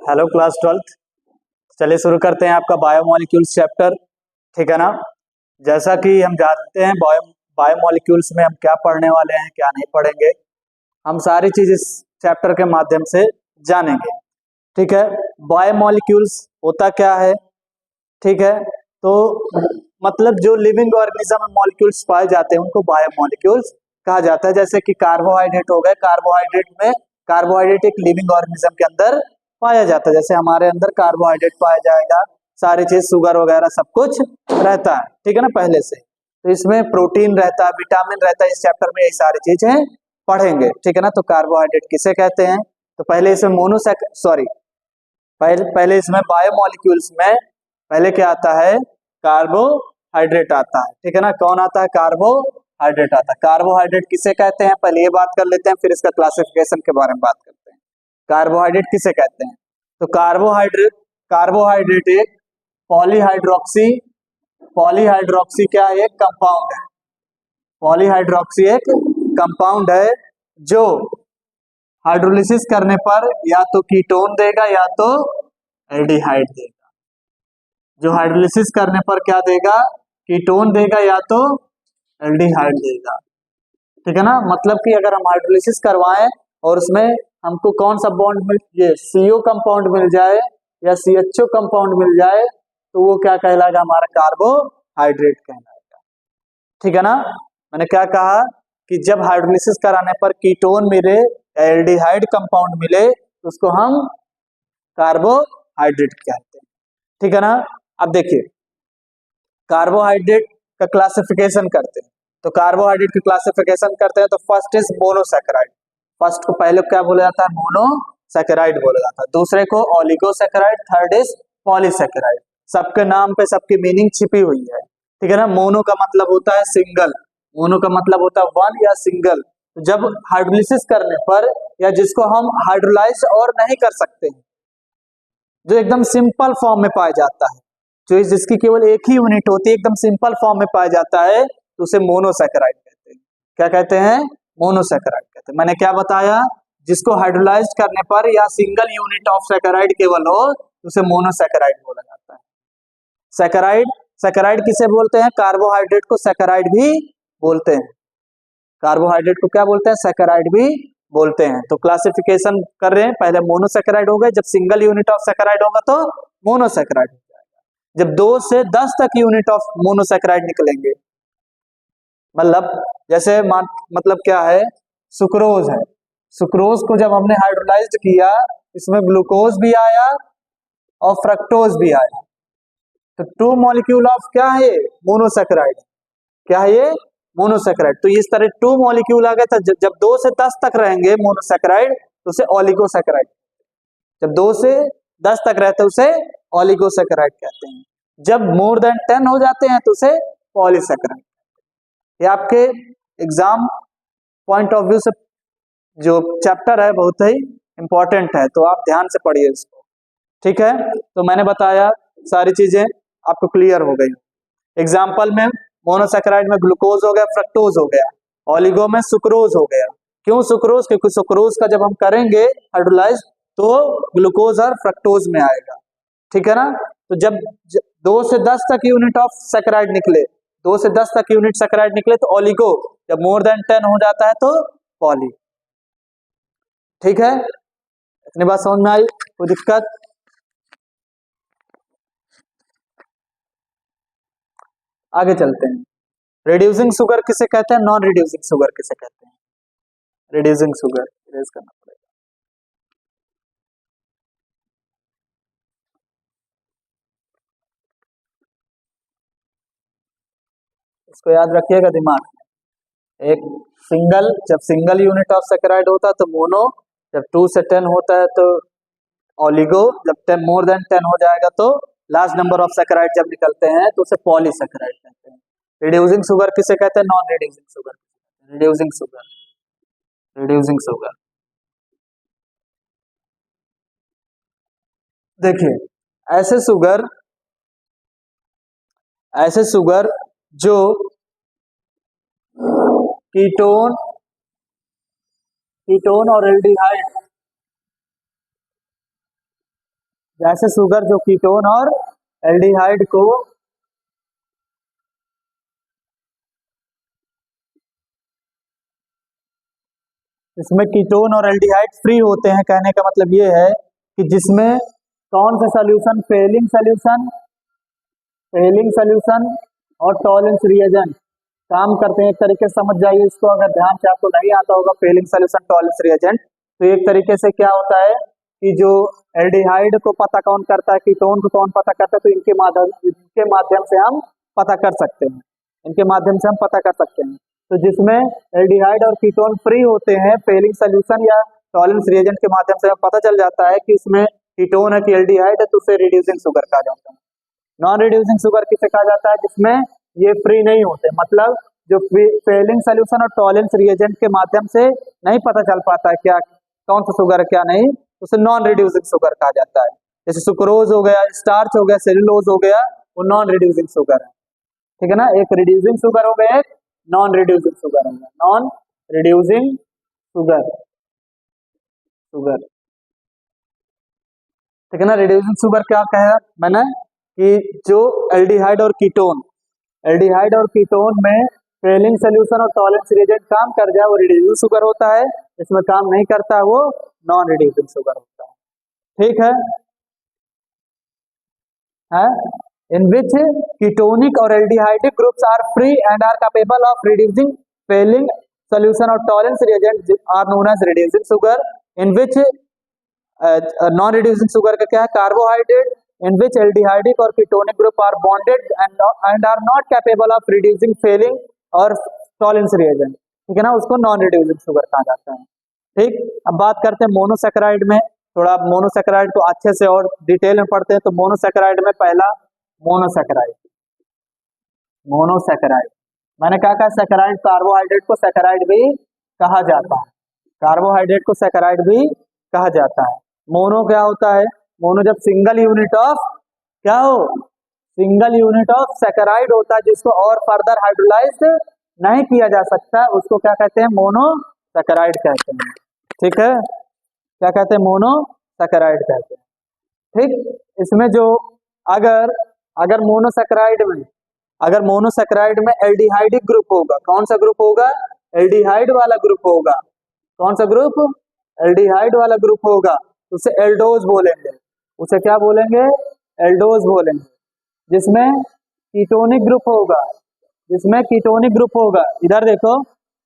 Hello class 12th। चलिए शुरू करते हैं आपका बायोमोलिक्यूल्स चैप्टर। ठीक है ना। जैसा कि हम जानते हैं बायोमोलिक्यूल्स में हम क्या पढ़ने वाले हैं क्या नहीं पढ़ेंगे, हम सारी चीज इस चैप्टर के माध्यम से जानेंगे। ठीक है। बायोमोलिक्यूल्स होता क्या है? ठीक है। तो मतलब जो लिविंग ऑर्गेनिज्म में मॉलिक्यूल्स पाए जाते हैं उनको बायोमोलिक्यूल्स कहा जाता है। जैसे कि कार्बोहाइड्रेट हो गए, कार्बोहाइड्रेट एक लिविंग ऑर्गेनिज्म के अंदर पाया जाता है। जैसे हमारे अंदर कार्बोहाइड्रेट पाया जाएगा, सारी चीज शुगर वगैरह सब कुछ रहता है। ठीक है ना, पहले से। तो इसमें प्रोटीन रहता है, विटामिन रहता है। इस चैप्टर में यही सारी चीजें पढ़ेंगे। ठीक है ना। तो कार्बोहाइड्रेट किसे कहते हैं? तो पहले इसमें पहले इसमें बायोमोलिक्यूल्स में पहले क्या आता है? कार्बोहाइड्रेट आता है। ठीक है ना। कौन आता है? कार्बोहाइड्रेट आता है। कार्बोहाइड्रेट किसे कहते हैं पहले ये बात कर लेते हैं, फिर इसका क्लासिफिकेशन के बारे में बात करते हैं। कार्बोहाइड्रेट किसे कहते हैं? तो कार्बोहाइड्रेट एक पॉलीहाइड्रोक्सी पॉलीहाइड्रोक्सी क्या है? एक कंपाउंड है। पॉलीहाइड्रोक्सी एक कंपाउंड है जो हाइड्रोलिसिस करने पर या तो कीटोन देगा या तो एल्डिहाइड देगा। जो हाइड्रोलिसिस करने पर क्या देगा? कीटोन देगा या तो एल्डिहाइड देगा। ठीक है ना। मतलब कि अगर हम हाइड्रोलिसिस करवाएं और उसमें हमको कौन सा बॉन्ड ये सीओ कंपाउंड मिल जाए या सीएचओ कंपाउंड मिल जाए तो वो क्या कहलाएगा? हमारा कार्बोहाइड्रेट कहलाएगा। ठीक है ना। मैंने क्या कहा कि जब हाइड्रोलिसिस कराने पर कीटोन मिले, एल्डिहाइड कंपाउंड मिले तो उसको हम कार्बोहाइड्रेट कहते हैं। ठीक है ना। अब देखिए कार्बोहाइड्रेट का क्लासिफिकेशन करते हैं। तो कार्बोहाइड्रेट की क्लासिफिकेशन करते हैं तो फर्स्ट इज मोनोसैकेराइड। फर्स्ट को पहले क्या बोला जाता है? मोनोसैकेराइड बोला जाता है। दूसरे को ओलिगोसैकेराइड, थर्ड इज पॉलीसैकेराइड। सबके नाम पे सबकी मीनिंग छिपी हुई है। ठीक है ना। मोनो का मतलब होता है सिंगल, मोनो का मतलब होता है वन या सिंगल। तो जब हाइड्रोलिसिस करने पर या जिसको हम हाइड्रोलाइज और नहीं कर सकते, जो एकदम सिंपल फॉर्म में पाया जाता है, जो जिसकी केवल एक ही यूनिट होती है, एकदम सिंपल फॉर्म में पाया जाता है, तो उसे मोनोसैकेराइड कहते हैं। क्या कहते हैं? मोनोसैकेराइड कहते हैं। मैंने क्या बताया? जिसको हाइड्रोलाइज करने पर या सिंगल यूनिट ऑफ सैकेराइड केवल हो उसे मोनोसैकेराइड बोला जाता है। सैकेराइड किसे बोलते हैं? कार्बोहाइड्रेट को सैकेराइड भी बोलते हैं। कार्बोहाइड्रेट को क्या बोलते हैं? सैकेराइड भी बोलते हैं। तो क्लासिफिकेशन कर रहे हैं, पहले मोनोसैकेराइड हो गए, जब सिंगल यूनिट ऑफ सैकेराइड होगा तो मोनोसैकेराइड हो जाएगा। जब 2 से 10 तक यूनिट ऑफ मोनोसैकेराइड निकलेंगे, मतलब जैसे मतलब क्या है? सुक्रोज है। सुक्रोज को जब हमने हाइड्रोलाइज्ड किया, इसमें ग्लूकोज भी आया और फ्रक्टोज भी आया। तो 2 मॉलिक्यूल ऑफ क्या है? मोनोसैकेराइड। क्या है ये? मोनोसैकेराइड। तो इस तरह 2 मॉलिक्यूल आ गए था। जब 2 से 10 तक रहेंगे मोनोसैकेराइड तो उसे ओलिगोसैकेराइड। जब 2 से 10 तक रहते हैं उसे ओलिगोसैकेराइड कहते हैं। जब मोर देन 10 हो जाते हैं तो उसे पॉलीसैकेराइड। ये आपके एग्जाम पॉइंट ऑफ व्यू से जो चैप्टर है बहुत ही इंपॉर्टेंट है, तो आप ध्यान से पढ़िए इसको। ठीक है। तो मैंने बताया सारी चीजें आपको क्लियर हो गई। एग्जाम्पल में मोनोसैकेराइड में ग्लूकोज हो गया, फ्रक्टोज हो गया, ओलिगो में सुक्रोज हो गया। क्यों सुक्रोज? क्योंकि सुक्रोज का जब हम करेंगे हाइड्रोलाइज तो ग्लूकोज और फ्रक्टोज में आएगा। ठीक है ना। तो जब 2 से 10 तक यूनिट ऑफ सैकेराइड निकले, 2 से 10 तक यूनिट सैकेराइड निकले तो ओलिगो, जब मोर देन 10 हो जाता है तो पॉली। ठीक है। इतनी बात समझ में आई? कोई दिक्कत? आगे चलते हैं। रिड्यूसिंग शुगर किसे कहते हैं? नॉन रिड्यूसिंग शुगर किसे कहते हैं? रिड्यूसिंग शुगर इरेज करना पड़ेगा। इसको याद रखिएगा दिमाग में। जब सिंगल यूनिट ऑफ सैकेराइड होता है तो मोनो, जब 2 से 10 होता है तो ओलिगो, जब 10 मोर देन 10 हो जाएगा तो लास्ट नंबर ऑफ सैकेराइड जब निकलते हैं तो उसे पॉलीसैकेराइड कहते हैं। रिड्यूसिंग शुगर किसे कहते हैं? Non reducing sugar. Reducing sugar, reducing sugar. देखिए ऐसे शुगर जो कीटोन कीटोन और एल्डिहाइड जैसे शुगर जो कीटोन और एल्डिहाइड को इसमें कीटोन और एल्डिहाइड फ्री होते हैं, कहने का मतलब ये है कि जिसमें कौन सा सॉल्यूशन, फेलिंग सॉल्यूशन और टॉलरेंस रिएजेंट काम करते हैं। एक तरीके से समझ जाइए इसको, अगर ध्यान से आपको नहीं आता होगा फेलिंग सॉल्यूशन टॉलरेंस रिएजेंट, तो एक तरीके से क्या होता है कि जो एल्डिहाइड को पता कौन करता है, कीटोन को कौन पता करता है, तो इनके माध्यम से हम पता कर सकते हैं, इनके माध्यम से हम पता कर सकते हैं। तो जिसमें एल्डिहाइड और कीटोन फ्री होते हैं, फेलिंग सॉल्यूशन या टॉलरेंस रिएजेंट के माध्यम से हमें पता चल जाता है कि इसमें कीटोन है कि एल्डिहाइड है, तो उसे रिड्यूसिंग शुगर कहा जाता है। नॉन रिड्यूसिंग शुगर किसे कहा जाता है, जिसमें ये फ्री नहीं होते, मतलब जो फेलिंग सॉल्यूशन और टॉलरेंस रिएजेंट के माध्यम से नहीं पता चल पाता है क्या कौन सा शुगर है क्या नहीं, उसे नॉन रिड्यूसिंग शुगर कहा जाता है। जैसे सुक्रोज हो गया, स्टार्च हो गया, सेलुलोज हो गया, वो नॉन रिड्यूसिंग शुगर है, ठीक है ना। एक रिड्यूसिंग शुगर हो गया, एक नॉन रिड्यूसिंग शुगर हो गया, नॉन रिड्यूसिंग शुगर, ठीक है ना। रिड्यूसिंग शुगर क्या कहा मैंने कि जो एल्डिहाइड और कीटोन में फेलिंग सॉल्यूशन और टॉलरेंस रिएजेंट काम कर जाए वो रिड्यूसिंग शुगर होता है, इसमें काम नहीं करता वो नॉन रिड्यूसिंग शुगर होता है, ठीक है। इन विच कीटोनिक और aldehydic groups are free and are capable of reducing Fehling solution और Tollens reagent are known as reducing sugar. In which non reducing sugar का क्या है, कार्बोहाइड्रेट इन विच एल्डिहाइडिक और ketonic group are bonded and are not capable of reducing Fehling और Tollens reagent, ठीक है ना, उसको नॉन रिड्यूसिंग शुगर कहा जाता है। ठीक, अब बात करते हैं मोनोसैकेराइड में, थोड़ा मोनोसैकेराइड को अच्छे से और डिटेल में पढ़ते हैं। तो मोनोसैकेराइड में पहला मोनोसैकेराइड मैंने कहा सैकेराइड, कार्बोहाइड्रेट को सैकेराइड भी कहा जाता है, कार्बोहाइड्रेट को सैकेराइड भी कहा जाता है। मोनो क्या होता है, मोनो जब सिंगल यूनिट ऑफ सैकेराइड होता है जिसको और फर्दर हाइड्रोलाइज्ड नहीं किया जा सकता, उसको क्या कहते हैं, मोनोसैकेराइड कहते हैं, ठीक है। क्या कहते हैं, मोनोसैकेराइड कहते हैं, ठीक। इसमें जो अगर मोनोसैकेराइड में एल्डिहाइडिक ग्रुप होगा, कौन सा ग्रुप होगा, एल्डिहाइड वाला ग्रुप होगा, कौन सा ग्रुप, एल्डिहाइड वाला ग्रुप होगा, उसे एल्डोज बोलेंगे, उसे क्या बोलेंगे, एल्डोज बोलेंगे। जिसमें कीटोनिक ग्रुप होगा, इधर देखो,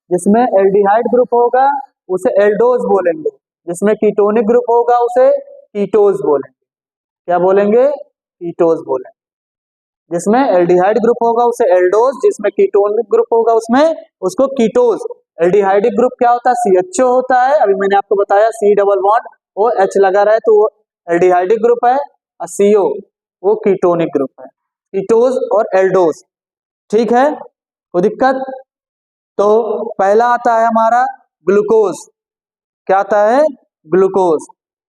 जिसमें एल्डिहाइड ग्रुप होगा उसे एल्डोज बोलेंगे, जिसमें कीटोनिक ग्रुप होगा उसे कीटोज बोलेंगे, क्या बोलेंगे, कीटोज बोलेंगे। जिसमें एल्डिहाइड ग्रुप होगा उसे एल्डोज, जिसमें कीटोनिक ग्रुप होगा उसमें उसको कीटोज। एल्डिहाइडिक ग्रुप क्या होता है, CHO होता है, अभी मैंने आपको बताया C डबल बॉन्ड वो H लगा रहा है तो वो एल्डिहाइडिक ग्रुप है, और CO वो कीटोनिक ग्रुप है, कीटोज और एल्डोज, ठीक है, कोई दिक्कत। तो पहला आता है हमारा ग्लूकोज, क्या आता है, ग्लूकोज।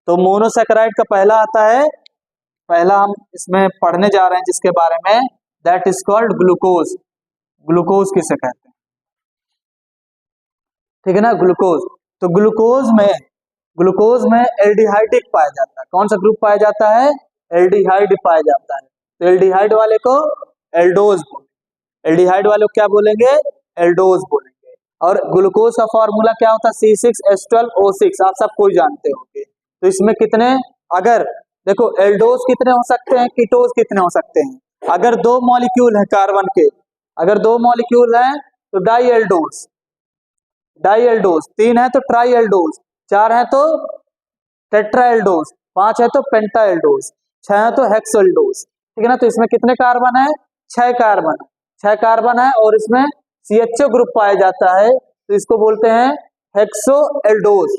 तो मोनोसैकेराइड का पहला आता है, पहला हम इसमें पढ़ने जा रहे हैं जिसके बारे में, that is called glucose. Glucose किसे कहते हैं, ठीक है ना, ग्लूकोज। तो ग्लूकोज में एल्डिहाइडिक पाया जाता है, कौन सा ग्रुप पाया जाता है, एल्डिहाइड पाया जाता है, तो एल्डिहाइड वाले को एल्डोज बोलेंगे, एल्डिहाइड वाले को क्या बोलेंगे, एल्डोज बोलेंगे। और ग्लूकोज का फॉर्मूला क्या होता है, C6H12O6, आप सब कोई जानते होंगे। तो इसमें कितने, अगर देखो एल्डोज कितने हो सकते हैं, कीटोज कितने हो सकते हैं, अगर दो मॉलिक्यूल है कार्बन के, अगर दो मॉलिक्यूल है तो डाई एल्डोज, तीन है तो ट्राई एल्डोज, चार है तो टेट्रा एल्डोज, पांच है तो पेंटा एल्डोज, छह है तो हेक्सो एल्डोज, ठीक है ना। तो इसमें कितने कार्बन है, 6 कार्बन है और इसमें CHO ग्रुप पाया जाता है, तो इसको बोलते हैं हेक्सो एल्डोज।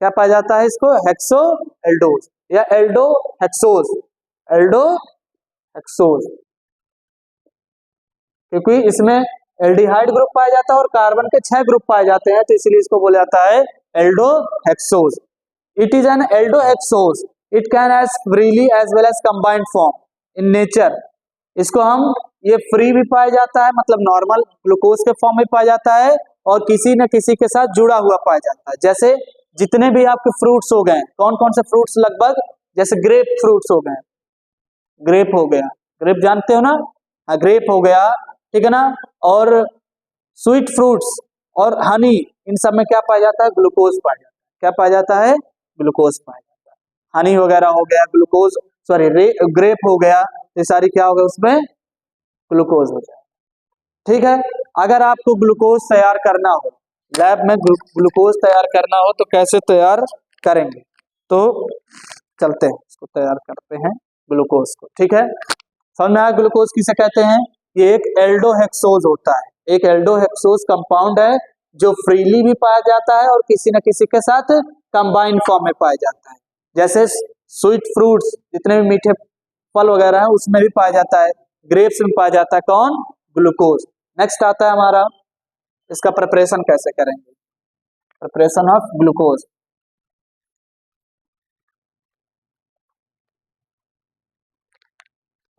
क्या पाया जाता है इसको, हेक्सो एल्डोज या एल्डो हेक्सोज, क्योंकि इसमें एल्डिहाइड ग्रुप पाया जाता है और कार्बन के 6 ग्रुप पाए जाते हैं, तो इसलिए इसको बोला जाता है aldohexose. It is an aldohexose, it can as freely as well as combined form in nature. इसको हम, ये फ्री भी पाया जाता है, मतलब नॉर्मल ग्लूकोज के फॉर्म में पाया जाता है, और किसी न किसी के साथ जुड़ा हुआ पाया जाता है। जैसे जितने भी आपके फ्रूट्स हो गए, कौन कौन से फ्रूट्स, लगभग जैसे ग्रेप फ्रूट्स हो गए, ग्रेप हो गया, ग्रेप जानते हो ना, हाँ ग्रेप हो गया, ठीक है ना। और स्वीट फ्रूट्स और हनी, इन सब में क्या पाया जाता है, ग्लूकोज पाया जाता है। क्या पाया जाता है, ग्लूकोज पाया जाता है। हनी वगैरह हो गया, ग्लूकोज, सॉरी ग्रेप हो गया, ये सारी क्या हो गया, उसमें ग्लूकोज हो जाए। ठीक है, अगर आपको ग्लूकोज तैयार करना हो, लैब में ग्लूकोज तैयार करना हो तो कैसे तैयार करेंगे, तो चलते हैं इसको तैयार करते हैं ग्लूकोज को। ठीक है, समझ में आया ग्लूकोज किसे कहते हैं, ये एक एल्डोहेक्सोज होता है, एक एल्डोहेक्सोज कंपाउंड है जो फ्रीली भी पाया जाता है और किसी न किसी के साथ कंबाइंड फॉर्म में पाया जाता है। जैसे स्वीट फ्रूट्स, जितने भी मीठे फल वगैरह है उसमें भी पाया जाता है, ग्रेप्स में पाया जाता है कौन, ग्लूकोज। नेक्स्ट आता है हमारा, इसका प्रिपरेशन कैसे करेंगे, प्रिपरेशन ऑफ ग्लूकोज।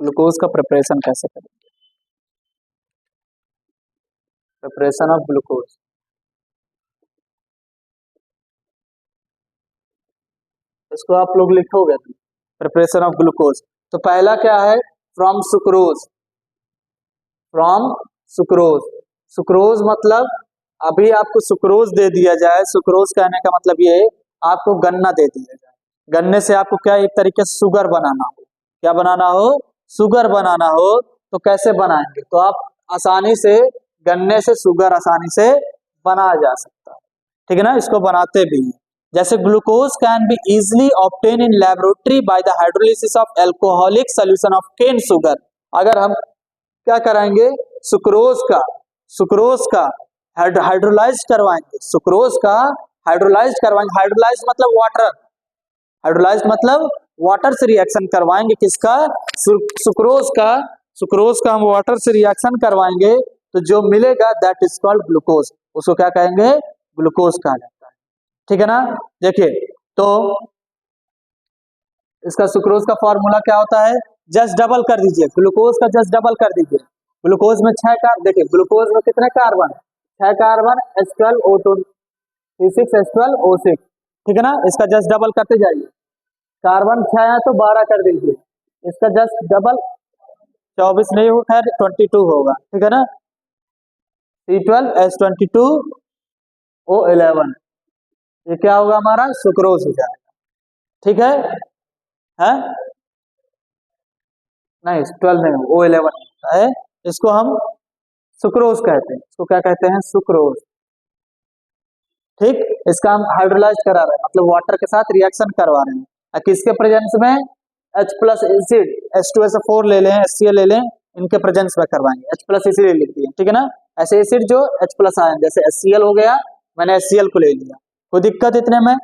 ग्लूकोज का प्रिपरेशन कैसे करेंगे, प्रिपरेशन ऑफ ग्लूकोज। इसको आप लोग लिखोगे, प्रिपरेशन ऑफ ग्लूकोज। तो पहला क्या है, from sucrose, from sucrose. Sucrose मतलब अभी आपको सुक्रोज दे दिया जाए, सुक्रोज कहने का मतलब ये आपको गन्ना दे दिया जाए, गन्ने से आपको क्या एक तरीके से शुगर बनाना हो, क्या बनाना हो, शुगर बनाना हो, तो कैसे बनाएंगे, तो आप आसानी से गन्ने से शुगर आसानी से बनाया जा सकता है। ठीक है ना, इसको बनाते भी हैं। जैसे glucose can be easily obtain in laboratory by the hydrolysis of alcoholic solution of cane sugar. अगर हम क्या कराएंगे, सुक्रोज का हाइड्रोलाइज करवाएंगे, सुक्रोज का हाइड्रोलाइज करवाएंगे, हाइड्रोलाइज मतलब वाटर, हाइड्रोलाइज मतलब वाटर से रिएक्शन करवाएंगे, किसका, सुक्रोज का, सुक्रोज का हम वाटर से रिएक्शन करवाएंगे तो जो मिलेगा दैट इज कॉल्ड ग्लूकोज, उसको क्या कहेंगे, ग्लूकोज कहा जाता है। ठीक है ना, देखिए तो इसका सुक्रोज का फॉर्मूला क्या होता है, जस्ट डबल कर दीजिए, ग्लूकोज का जस्ट डबल कर दीजिए। ग्लूकोज में 6 कार्बन, देखिए ग्लूकोज में कितने कार्बन, 6 कार्बन, H12O2 C6H12O6, ठीक है ना, इसका जस्ट डबल करते जाइए, कार्बन 6 है तो 12 कर दीजिए, इसका जस्ट डबल 24 नहीं हो, खैर 22 होगा, ठीक है ना, C12H22O11, ये क्या होगा हमारा, सुक्रोज हो जाएगा। ठीक है नहीं 12 नहीं, O11 होता है, इसको हम सुक्रोज कहते हैं, इसको क्या कहते हैं, सुक्रोज। ठीक, इसका हम हाइड्रोलाइज करा रहे हैं, मतलब वाटर के साथ रिएक्शन करवा रहे हैं, किसके प्रेजेंस में, H प्लस एसिड H2SO4 ले लें, HCl ले लें, इनके प्रेजेंस में करवाएंगे, H प्लस इसीलिए लिख दिए, ठीक है ना, ऐसे एसिड जो H प्लस आए, जैसे HCl हो गया, मैंने HCl को ले लिया, कोई दिक्कत इतने में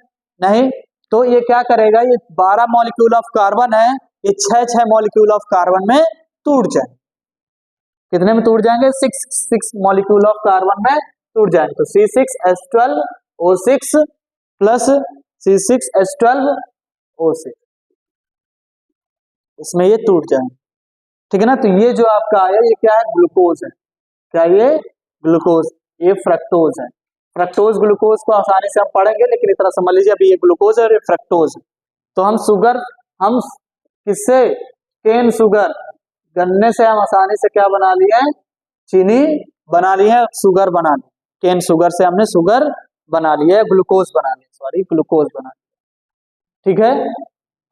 नहीं। तो ये क्या करेगा, ये 12 मॉलिक्यूल ऑफ कार्बन है, ये 6 मॉलिक्यूल ऑफ कार्बन में टूट जाए, कितने में टूट जाएंगे, 6 मॉलिक्यूल ऑफ कार्बन में टूट जाएंगे, तो C6H12O6 प्लस C6H12O6, इसमें ये टूट जाएंगे। ठीक है ना, तो ये जो आपका आया ये क्या है, ग्लूकोज है, क्या ये ग्लूकोज, ये फ्रक्टोज है। फ्रक्टोज ग्लूकोज को आसानी से हम पढ़ेंगे, लेकिन इतना समझ लीजिए अभी ये ग्लूकोज है और ये फ्रक्टोज है। तो हम शुगर, हम किससे, केन शुगर, गन्ने से हम आसानी से क्या बना लिए हैं, चीनी बना ली है, शुगर बना ली, केन शुगर से हमने शुगर बना लिया है, ग्लूकोज बना लिया, सॉरी ग्लूकोज बना लिया। ठीक है,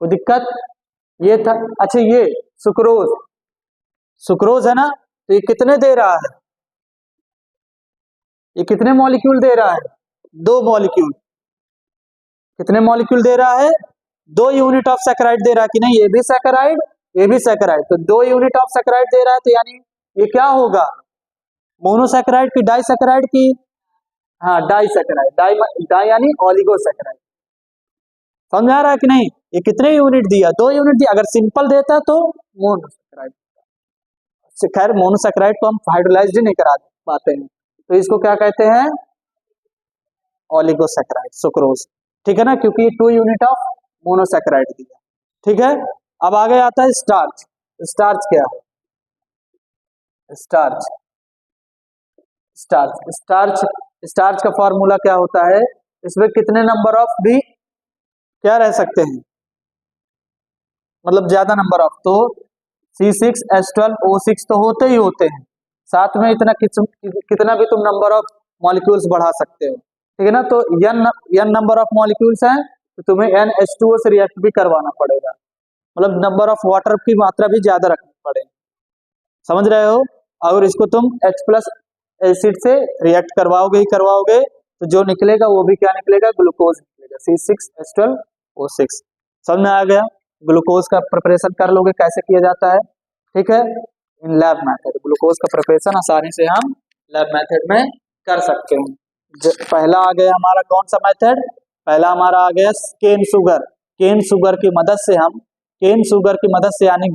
कोई दिक्कत, ये था। अच्छा ये सुक्रोज, सुक्रोज है ना, तो ये कितने दे रहा है, ये कितने मॉलिक्यूल दे रहा है, 2 मॉलिक्यूल, कितने मॉलिक्यूल दे रहा है, 2 यूनिट ऑफ सैकराइड दे रहा है कि नहीं, ये भी सैकराइड, ये भी सैकराइड, तो 2 यूनिट ऑफ सैकराइड दे रहा है, तो यानी ये क्या होगा, मोनोसैकराइड की डाइसैकराइड की, हाँ डाइसैकराइड, डाई यानी ओलिगोसैकराइड। समझ आ रहा है कि नहीं, ये कितने यूनिट दिया, 2 यूनिट दिया, अगर सिंपल देता तो मोनोसैकराइड, खैर मोनोसैकराइड को हम हाइड्रोलाइज्ड नहीं करा पाते हैं, तो इसको क्या कहते हैं, ओलिगोसैकराइड, सुक्रोज। ठीक है ना, क्योंकि 2 यूनिट ऑफ मोनोसैकराइड दिया। ठीक है, अब आगे आता है स्टार्च। स्टार्च क्या है, स्टार्च, स्टार्च, स्टार्च, स्टार्च का फॉर्मूला क्या होता है, इसमें कितने नंबर ऑफ भी क्या रह सकते हैं, मतलब ज्यादा नंबर ऑफ, तो C6H12O6 तो होते ही होते हैं, साथ में इतना कितना भी तुम नंबर ऑफ मॉलिक्यूल्स बढ़ा सकते हो, ठीक है ना। तो n नंबर ऑफ मॉलिक्यूल्स हैं तो तुम्हें NH2O से रिएक्ट भी करवाना पड़ेगा, मतलब नंबर ऑफ वाटर की मात्रा भी ज्यादा रखनी पड़ेगी, समझ रहे हो। अगर इसको तुम H+ एसिड से रिएक्ट करवाओगे ही करवाओगे तो जो निकलेगा वो भी क्या निकलेगा, ग्लूकोज निकलेगा, C6H12O6। समझ में आ गया। ग्लूकोज का प्रिपरेशन कर लोगे कैसे किया जाता है, ठीक है, इन लैब मेथड। ग्लूकोज का प्रिपरेशन आसानी से हम लैब मेथड में कर सकते हैं। पहला आ गया हमारा कौन सा मेथड, पहला हमारा आ गया केन शुगर। केन शुगर की मदद से हम, केन शुगर की मदद से यानी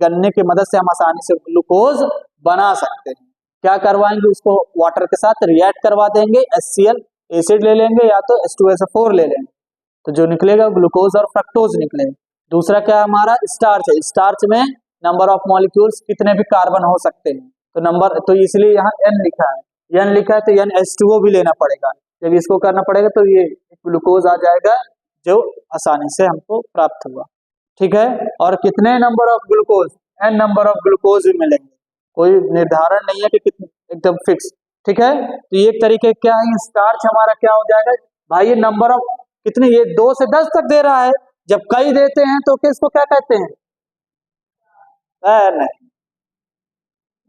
गन्ने की मदद से हम आसानी से ग्लूकोज बना सकते हैं। क्या करवाएंगे, उसको वाटर के साथ रिएक्ट करवा देंगे, HCl एसिड ले लेंगे या तो H2SO4 ले लेंगे, तो जो निकलेगा ग्लूकोज और फ्रक्टोज निकलेगा। दूसरा क्या है हमारा, स्टार्च है। स्टार्च में नंबर ऑफ मॉलिक्यूल्स कितने भी कार्बन हो सकते हैं, तो नंबर, तो इसलिए यहाँ N लिखा है, N लिखा है तो NH2O भी लेना पड़ेगा। जब इसको करना पड़ेगा तो ये ग्लूकोज आ जाएगा जो आसानी से हमको प्राप्त हुआ, ठीक है। और कितने number of glucose, N number of glucose भी मिलेंगे, कोई निर्धारण नहीं है कि कितने, एकदम फिक्स, ठीक है। तो ये एक तरीके क्या है, स्टार्च हमारा क्या हो जाएगा भाई, ये नंबर ऑफ कितने, ये 2 से 10 तक दे रहा है, जब कई देते हैं तो किसको क्या कहते हैं, नहीं,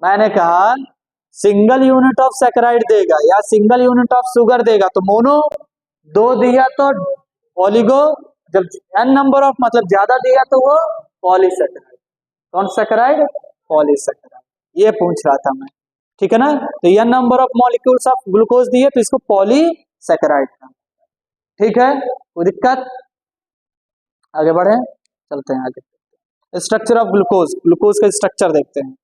मैंने कहा सिंगल यूनिट ऑफ सैकराइड देगा या सिंगल यूनिट ऑफ शुगर देगा तो मोनो, 2 दिया तो ओलिगो, जब n नंबर ऑफ मतलब ज्यादा दिया तो वो पॉलीसैकराइड। कौन सैकराइड, पॉलीसैकराइड, ये पूछ रहा था मैं, ठीक है ना। तो n number of molecules of glucose दिए तो इसको पॉलीसैकराइड का, ठीक है। कोई दिक्कत, आगे बढ़े, चलते हैं आगे। स्ट्रक्चर ऑफ ग्लूकोज, ग्लूकोज का स्ट्रक्चर देखते हैं।